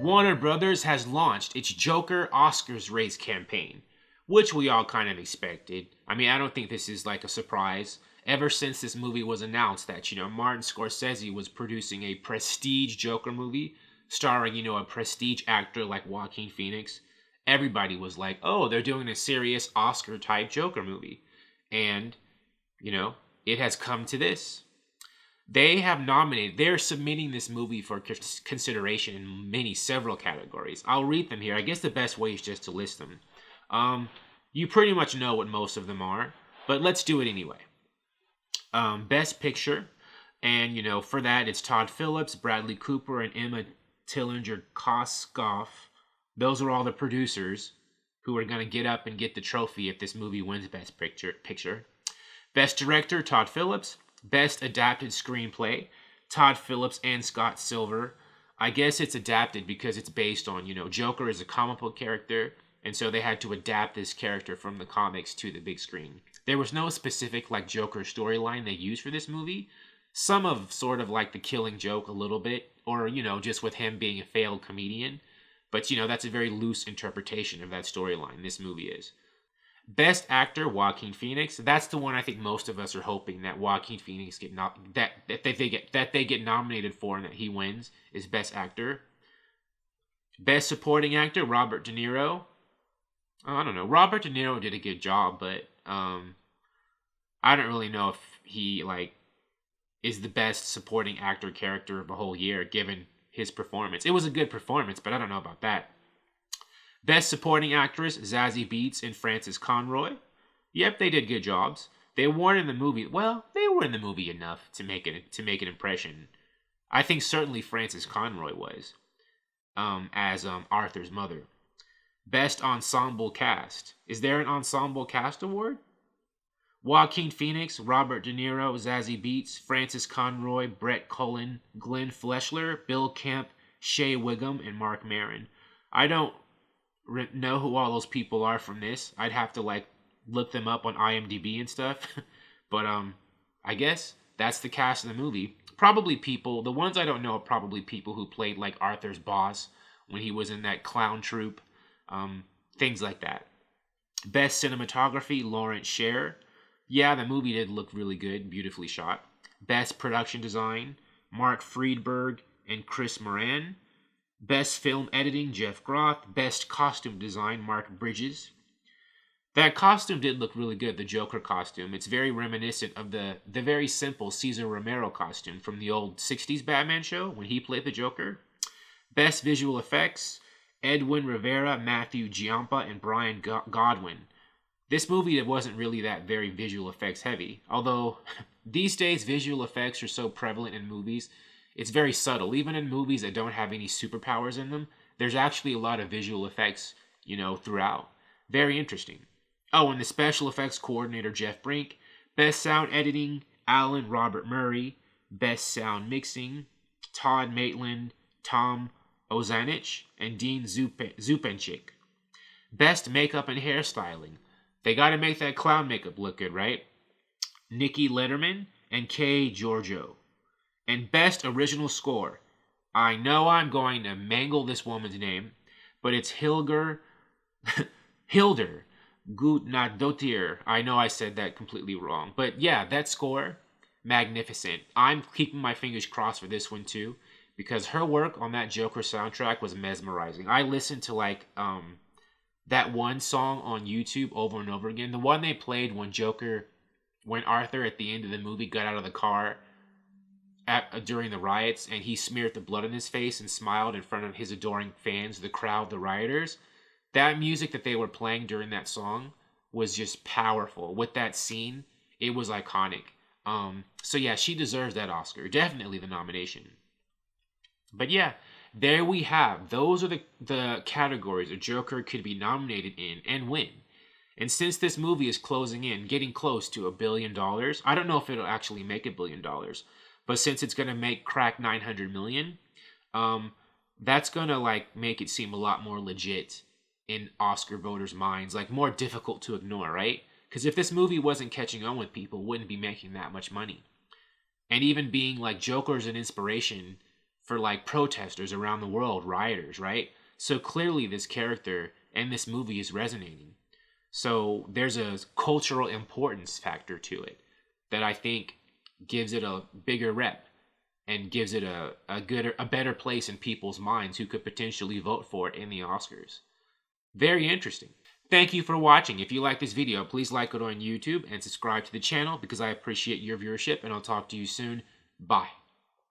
Warner Brothers has launched its Joker Oscars race campaign, which we all kind of expected. I mean, I don't think this is like a surprise. Ever since this movie was announced that, Martin Scorsese was producing a prestige Joker movie starring, a prestige actor like Joaquin Phoenix, everybody was like, oh, they're doing a serious Oscar-type Joker movie. And, it has come to this. They're submitting this movie for consideration in several categories. I'll read them here. I guess the best way is just to list them. You pretty much know what most of them are, but let's do it anyway. Best Picture, and, for that, it's Todd Phillips, Bradley Cooper, and Emma Tillinger-Koskoff. Those are all the producers who are going to get up and get the trophy if this movie wins Best Picture. Best Director, Todd Phillips. Best Adapted Screenplay, Todd Phillips and Scott Silver. I guess it's adapted because it's based on, Joker is a comic book character, and so they had to adapt this character from the comics to the big screen. There was no specific, Joker storyline they used for this movie. Some of sort of the Killing Joke a little bit, or, just with him being a failed comedian. But, that's a very loose interpretation of that storyline, this movie is. Best Actor, Joaquin Phoenix. That's the one I think most of us are hoping that Joaquin Phoenix they get nominated for and that he wins is Best Actor. Best Supporting Actor, Robert De Niro. I don't know. Robert De Niro did a good job, but I don't really know if he is the best supporting actor character of the whole year given his performance. It was a good performance, but I don't know about that. Best Supporting Actress, Zazie Beetz and Frances Conroy. Yep, they did good jobs. They weren't in the movie. Well, they were in the movie enough to make an impression. I think certainly Frances Conroy was, as Arthur's mother. Best Ensemble Cast. Is there an Ensemble Cast award? Joaquin Phoenix, Robert De Niro, Zazie Beetz, Frances Conroy, Brett Cullen, Glenn Fleshler, Bill Camp, Shea Wiggum, and Mark Maron. I don't know who all those people are from this. I'd have to look them up on IMDb and stuff. But I guess that's the cast of the movie. Probably people, the ones I don't know are probably people who played Arthur's boss when he was in that clown troupe. Things like that. Best Cinematography, Lawrence Sher. Yeah, the movie did look really good, beautifully shot. Best Production Design, Mark Friedberg and Chris Moran. Best Film Editing, Jeff Groth. Best Costume Design, Mark Bridges. That costume did look really good, the Joker costume. It's very reminiscent of the very simple Cesar Romero costume from the old 60s Batman show when he played the Joker. Best Visual Effects, Edwin Rivera, Matthew Giampa, and Brian Godwin. This movie wasn't really that very visual effects heavy, although these days visual effects are so prevalent in movies. It's very subtle. Even in movies that don't have any superpowers in them, there's actually a lot of visual effects, throughout. Very interesting. Oh, and the special effects coordinator, Jeff Brink. Best Sound Editing, Alan Robert Murray. Best Sound Mixing, Todd Maitland, Tom Ozanich, and Dean Zupenchik. Best Makeup and Hairstyling. They got to make that clown makeup look good, right? Nikki Letterman and Kay Giorgio. And Best Original Score. I know I'm going to mangle this woman's name, but it's Hildur Gudnadottir. I know I said that completely wrong. But yeah, that score, magnificent. I'm keeping my fingers crossed for this one too, because her work on that Joker soundtrack was mesmerizing. I listened to that one song on YouTube over and over again. The one they played when Arthur at the end of the movie got out of the car during the riots, and he smeared the blood on his face and smiled in front of his adoring fans, the crowd, the rioters. That music that they were playing during that song was just powerful. With that scene, it was iconic. So yeah, she deserves that Oscar. Definitely the nomination. But yeah, there we have. Those are the categories a Joker could be nominated in and win. And since this movie is closing in, getting close to $1 billion, I don't know if it'll actually make $1 billion. But since it's going to crack 900 million, that's going to make it seem a lot more legit in Oscar voters' minds, more difficult to ignore, right? Because if this movie wasn't catching on with people, it wouldn't be making that much money. And even being Joker's an inspiration for like protesters around the world, rioters, right? So clearly this character and this movie is resonating. So there's a cultural importance factor to it that I think gives it a bigger rep and gives it a better place in people's minds who could potentially vote for it in the Oscars. Very interesting. Thank you for watching. If you like this video, please like it on YouTube and subscribe to the channel because I appreciate your viewership, and I'll talk to you soon. Bye.